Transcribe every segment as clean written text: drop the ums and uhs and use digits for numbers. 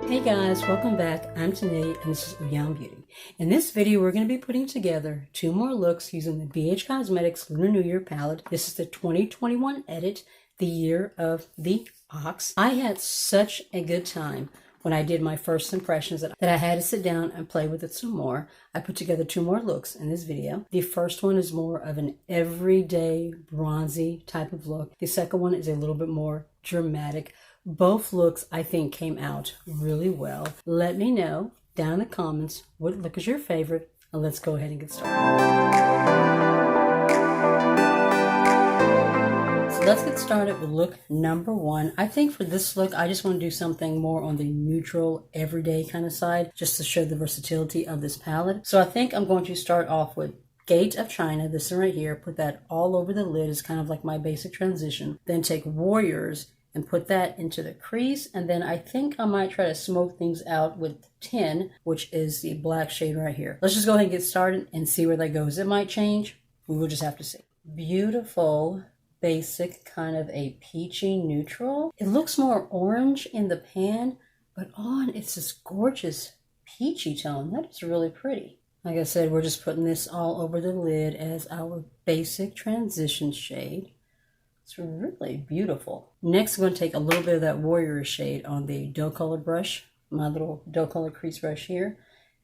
Hey guys, welcome back. I'm Tanealyakimbeauty and this is Beauty. In this video, we're going to be putting together two more looks using the BH Cosmetics Lunar New Year palette. This is the 2021 edit, the year of the ox. I had such a good time when I did my first impressions that I had to sit down and play with it some more. I put together two more looks in this video. The first one is more of an everyday bronzy type of look. The second one is a little bit more dramatic. Both looks, I think, came out really well. Let me know down in the comments what look is your favorite, and let's go ahead and get started. So let's get started with look number one. I think for this look, I just want to do something more on the neutral, everyday kind of side, just to show the versatility of this palette. So I think I'm going to start off with Gate of China, this one right here, put that all over the lid as kind of like my basic transition. Then take Warriors and put that into the crease, and then I think I might try to smoke things out with 10, which is the black shade right here. Let's just go ahead and get started and see where that goes. It might change. We will just have to see. Beautiful, basic, kind of a peachy neutral. It looks more orange in the pan, but on it's this gorgeous peachy tone. That is really pretty. Like I said, we're just putting this all over the lid as our basic transition shade. It's really beautiful. Next, I'm going to take a little bit of that Warrior shade on the dough color brush, my little dough color crease brush here.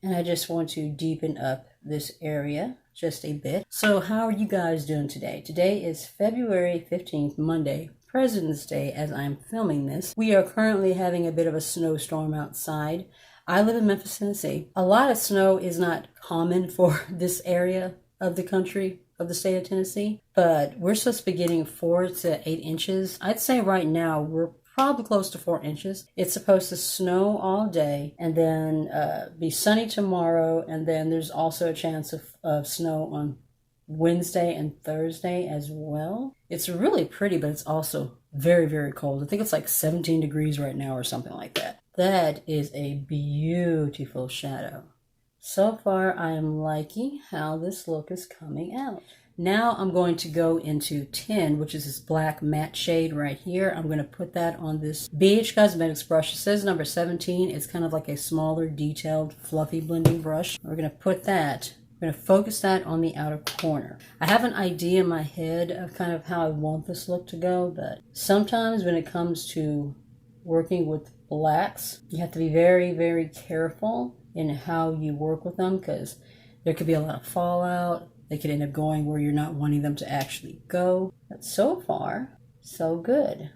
And I just want to deepen up this area just a bit. So how are you guys doing today? Today is February 15th, Monday, President's Day as I'm filming this. We are currently having a bit of a snowstorm outside. I live in Memphis, Tennessee. A lot of snow is not common for this area of the country, of the state of Tennessee, but we're supposed to be getting 4 to 8 inches. I'd say right now we're probably close to 4 inches. It's supposed to snow all day and then be sunny tomorrow, and then there's also a chance of snow on Wednesday and Thursday as well. It's really pretty, but it's also very, very cold. I think it's like 17 degrees right now or something like that. That is a beautiful shadow. So far, I am liking how this look is coming out. Now I'm going to go into 10, which is this black matte shade right here. I'm going to put that on this BH Cosmetics brush. It says number 17. It's kind of like a smaller, detailed, fluffy blending brush. We're going to put that, we're going to focus that on the outer corner. I have an idea in my head of kind of how I want this look to go, but sometimes when it comes to working with blacks, you have to be very, very careful in how you work with them, because there could be a lot of fallout. They could end up going where you're not wanting them to actually go. But so far, so good.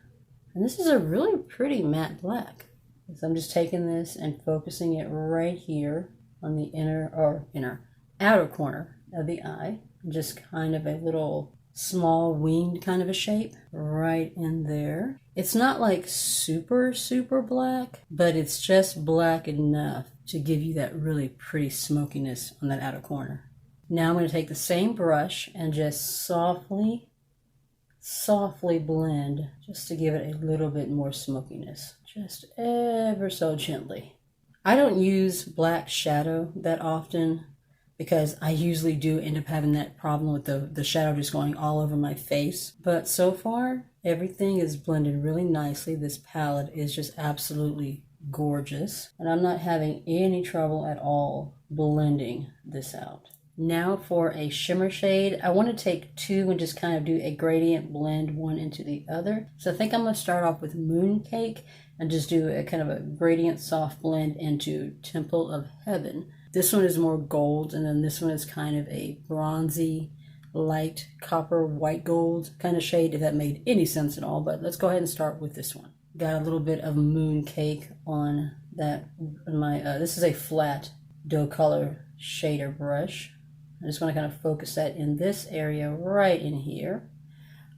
And this is a really pretty matte black. So I'm just taking this and focusing it right here on the outer corner of the eye. Just kind of a little small winged kind of a shape right in there. It's not like super, super black, but it's just black enough to give you that really pretty smokiness on that outer corner. Now I'm going to take the same brush and just softly blend, just to give it a little bit more smokiness, just ever so gently. I don't use black shadow that often because I usually do end up having that problem with the shadow just going all over my face. But so far, everything is blended really nicely. This palette is just absolutely gorgeous, and I'm not having any trouble at all blending this out. Now for a shimmer shade, I want to take two and just kind of do a gradient blend one into the other. So I think I'm going to start off with Mooncake and just do a kind of a gradient soft blend into Temple of Heaven. This one is more gold, and then this one is kind of a bronzy, light copper, white gold kind of shade, if that made any sense at all. But let's go ahead and start with this one. Got a little bit of Mooncake on that. This is a flat dough color shader brush. I just want to kind of focus that in this area right in here.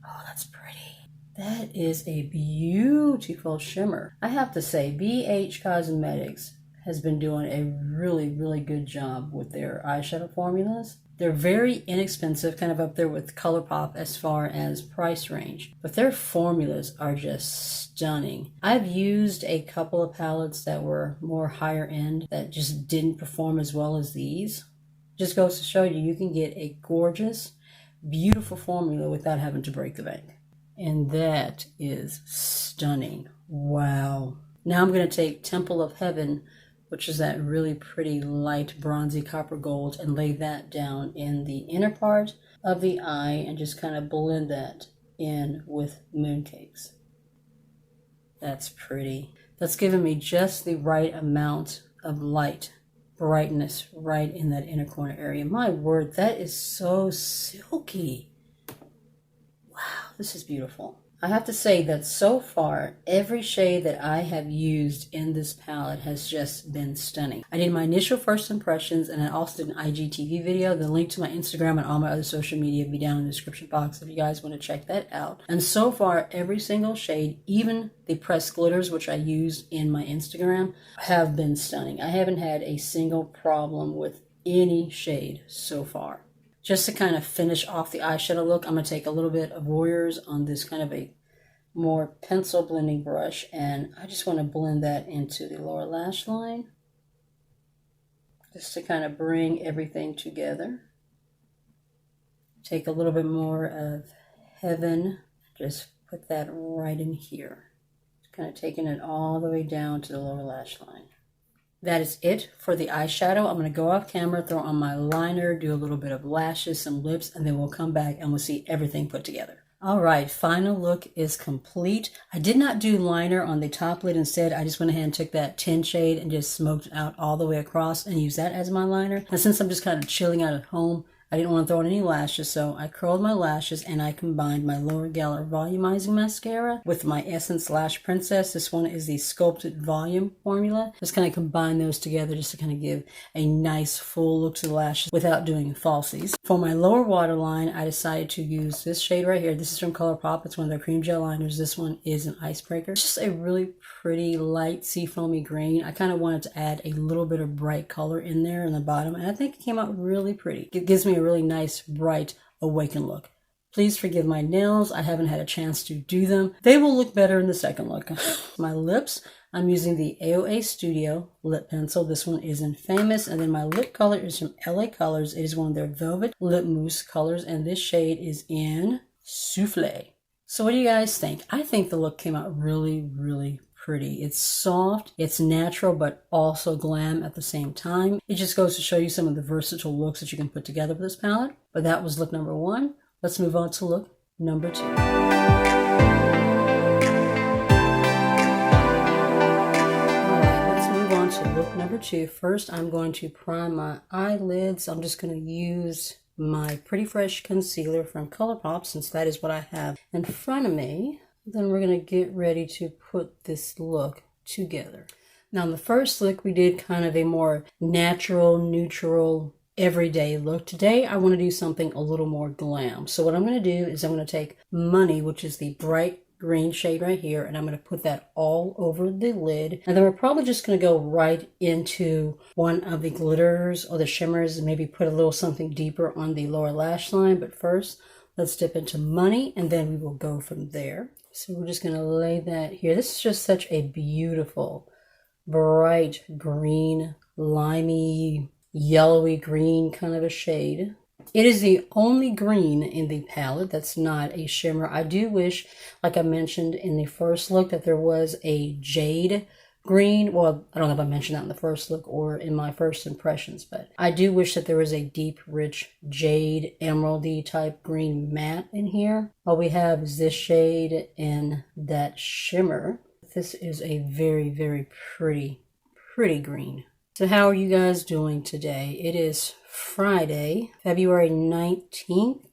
Oh, that's pretty. That is a beautiful shimmer. I have to say, BH Cosmetics has been doing a really, really good job with their eyeshadow formulas. They're very inexpensive, kind of up there with Colourpop as far as price range, but their formulas are just stunning. I've used a couple of palettes that were more higher end that just didn't perform as well as these. Just goes to show you can get a gorgeous, beautiful formula without having to break the bank. And that is stunning. Wow. Now I'm going to take Temple of Heaven, which is that really pretty light bronzy copper gold, and lay that down in the inner part of the eye and just kind of blend that in with Mooncakes. That's pretty. That's giving me just the right amount of light, brightness right in that inner corner area. My word, that is so silky. Wow, this is beautiful. I have to say that so far, every shade that I have used in this palette has just been stunning. I did my initial first impressions, and I also did an IGTV video. The link to my Instagram and all my other social media will be down in the description box if you guys want to check that out. And so far, every single shade, even the pressed glitters, which I use in my Instagram, have been stunning. I haven't had a single problem with any shade so far. Just to kind of finish off the eyeshadow look, I'm going to take a little bit of Warriors on this kind of a more pencil blending brush, and I just want to blend that into the lower lash line, just to kind of bring everything together. Take a little bit more of Heaven, just put that right in here. Kind of taking it all the way down to the lower lash line. That is it for the eyeshadow. I'm going to go off camera, throw on my liner, do a little bit of lashes, some lips, and then we'll come back and we'll see everything put together. All right, final look is complete. I did not do liner on the top lid. Instead, I just went ahead and took that 10 shade and just smoked it out all the way across and used that as my liner. And since I'm just kind of chilling out at home, I didn't want to throw on any lashes, so I curled my lashes and I combined my Lower Gallery Volumizing Mascara with my Essence Lash Princess. This one is the Sculpted Volume formula. Just kind of combine those together just to kind of give a nice full look to the lashes without doing falsies. For my lower waterline, I decided to use this shade right here. This is from Colourpop. It's one of their cream gel liners. This one is an Icebreaker. It's just a really pretty light seafoamy green. I kind of wanted to add a little bit of bright color in there in the bottom, and I think it came out really pretty. It gives me a really nice, bright, awakened look. Please forgive my nails. I haven't had a chance to do them. They will look better in the second look. My lips, I'm using the AOA Studio lip pencil. This one is in Famous, and then my lip color is from LA Colors. It is one of their Velvet Lip Mousse colors, and this shade is in Soufflé. So what do you guys think? I think the look came out really, really pretty. It's soft, it's natural, but also glam at the same time. It just goes to show you some of the versatile looks that you can put together with this palette. But that was look number one. Let's move on to look number two. All right, let's move on to look number two. First, I'm going to prime my eyelids. I'm just going to use my Pretty Fresh concealer from Colourpop, since that is what I have in front of me. Then we're going to get ready to put this look together. Now in the first look, we did kind of a more natural, neutral, everyday look. Today, I want to do something a little more glam. So what I'm going to do is I'm going to take Money, which is the bright green shade right here, and I'm going to put that all over the lid. And then we're probably just going to go right into one of the glitters or the shimmers and maybe put a little something deeper on the lower lash line. But first, let's dip into Money, and then we will go from there. So we're just going to lay that here. This is just such a beautiful, bright green, limey, yellowy green kind of a shade. It is the only green in the palette that's not a shimmer. I do wish, like I mentioned in the first look, that there was a jade green. Well, I don't know if I mentioned that in the first look or in my first impressions, but I do wish that there was a deep, rich jade, emeraldy type green matte in here. All we have is this shade and that shimmer. This is a very, very pretty green. So how are you guys doing today? It is Friday, February 19th,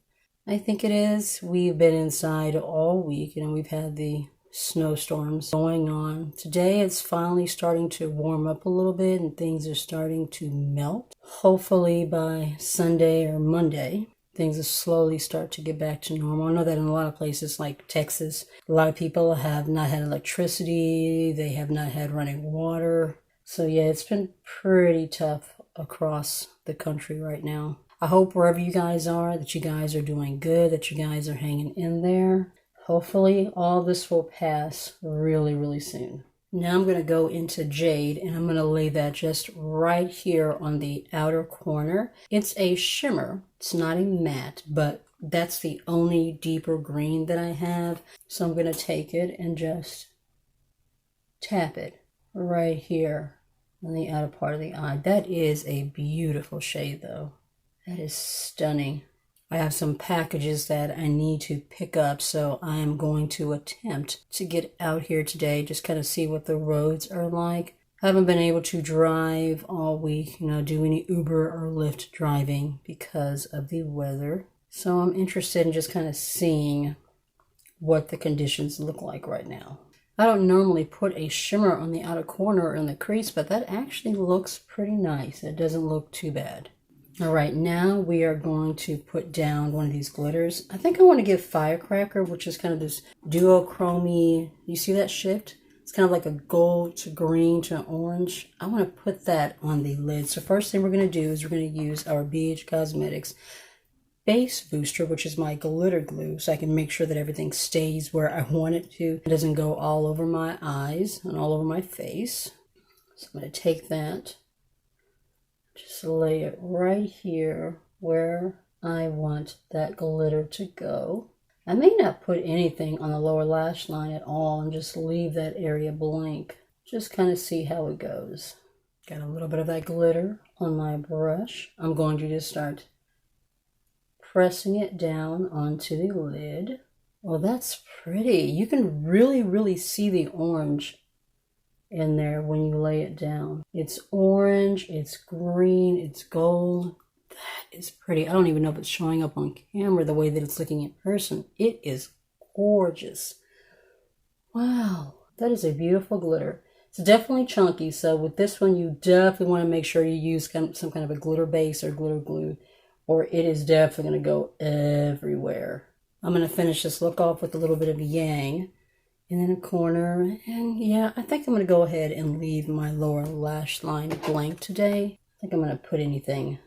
I think it is. We've been inside all week and we've had the snowstorms going on. Today it's finally starting to warm up a little bit and things are starting to melt. Hopefully by Sunday or Monday, things will slowly start to get back to normal. I know that in a lot of places like Texas, a lot of people have not had electricity, they have not had running water. So yeah, it's been pretty tough across the country right now. I hope wherever you guys are, that you guys are doing good, that you guys are hanging in there. Hopefully all this will pass really, really soon. Now I'm going to go into Jade and I'm going to lay that just right here on the outer corner. It's a shimmer. It's not a matte, but that's the only deeper green that I have. So I'm going to take it and just tap it right here on the outer part of the eye. That is a beautiful shade though. That is stunning. I have some packages that I need to pick up, so I am going to attempt to get out here today, just kind of see what the roads are like. I haven't been able to drive all week, do any Uber or Lyft driving because of the weather. So I'm interested in just kind of seeing what the conditions look like right now. I don't normally put a shimmer on the outer corner or in the crease, but that actually looks pretty nice. It doesn't look too bad. All right, now we are going to put down one of these glitters. I think I want to give Firecracker, which is kind of this duochrome. You see that shift? It's kind of like a gold to green to orange. I want to put that on the lid. So first thing we're going to do is we're going to use our BH Cosmetics Base Booster, which is my glitter glue, so I can make sure that everything stays where I want it to. It doesn't go all over my eyes and all over my face. So I'm going to take that. Just lay it right here where I want that glitter to go. I may not put anything on the lower lash line at all and just leave that area blank. Just kind of see how it goes. Got a little bit of that glitter on my brush. I'm going to just start pressing it down onto the lid. Well, that's pretty. You can really see the orange in there when you lay it down. It's orange, it's green, it's gold. That is pretty. I don't even know if it's showing up on camera the way that it's looking in person. It is gorgeous. Wow, that is a beautiful glitter. It's definitely chunky, so with this one you definitely want to make sure you use some kind of a glitter base or glitter glue, or it is definitely going to go everywhere. I'm going to finish this look off with a little bit of Yang and then a corner. And yeah, I think I'm going to go ahead and leave my lower lash line blank today. I think I'm going to put anything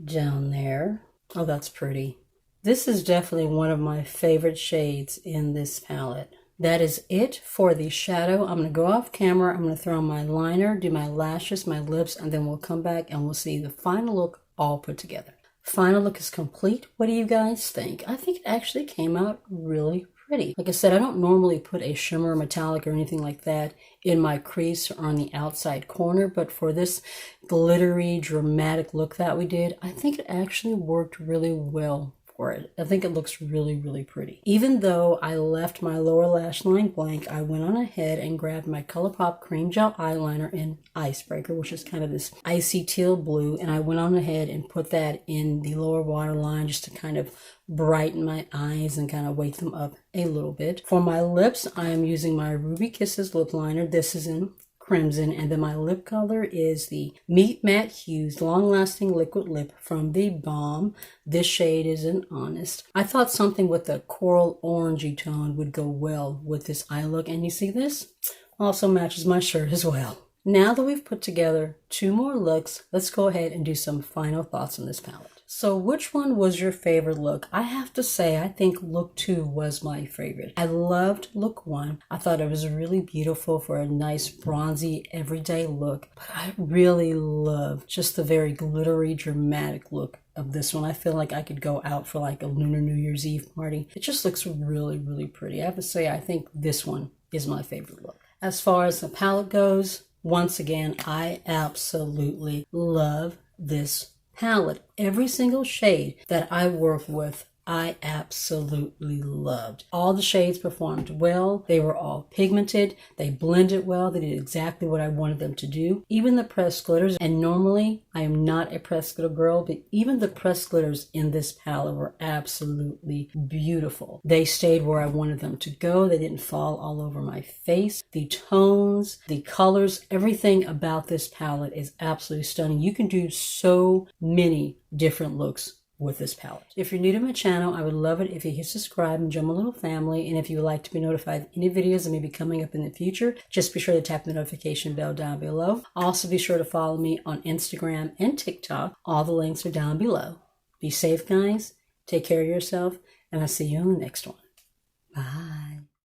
down there. Oh, that's pretty. This is definitely one of my favorite shades in this palette. That is it for the shadow. I'm going to go off camera. I'm going to throw on my liner, do my lashes, my lips, and then we'll come back and we'll see the final look all put together. Final look is complete. What do you guys think? I think it actually came out really pretty. Like I said, I don't normally put a shimmer metallic or anything like that in my crease or on the outside corner, but for this glittery dramatic look that we did, I think it actually worked really well for it. I think it looks really pretty. Even though I left my lower lash line blank, I went on ahead and grabbed my Colourpop Cream Gel Eyeliner in Icebreaker, which is kind of this icy teal blue, and I went on ahead and put that in the lower waterline just to kind of brighten my eyes and kind of wake them up a little bit. For my lips, I am using my Ruby Kisses lip liner. This is in Crimson, and then my lip color is the Meet Matte Hues Long Lasting Liquid Lip from the Balm. This shade is an Honest. I thought something with a coral orangey tone would go well with this eye look, and you see this also matches my shirt as well. Now that we've put together two more looks, let's go ahead and do some final thoughts on this palette. So which one was your favorite look? I have to say, I think look 2 was my favorite. I loved look 1. I thought it was really beautiful for a nice bronzy everyday look. But I really love just the very glittery dramatic look of this one. I feel like I could go out for like a Lunar New Year's Eve party. It just looks really pretty. I have to say, I think this one is my favorite look. As far as the palette goes, once again, I absolutely love this palette. Every single shade that I work with, I absolutely loved. All the shades performed well. They were all pigmented. They blended well. They did exactly what I wanted them to do. Even the pressed glitters, and normally I am not a pressed glitter girl, but even the pressed glitters in this palette were absolutely beautiful. They stayed where I wanted them to go. They didn't fall all over my face. The tones, the colors, everything about this palette is absolutely stunning. You can do so many different looks with this palette. If you're new to my channel, I would love it if you hit subscribe and join my little family. And if you would like to be notified of any videos that may be coming up in the future, just be sure to tap the notification bell down below. Also be sure to follow me on Instagram and TikTok. All the links are down below. Be safe, guys. Take care of yourself, and I'll see you on the next one. Bye.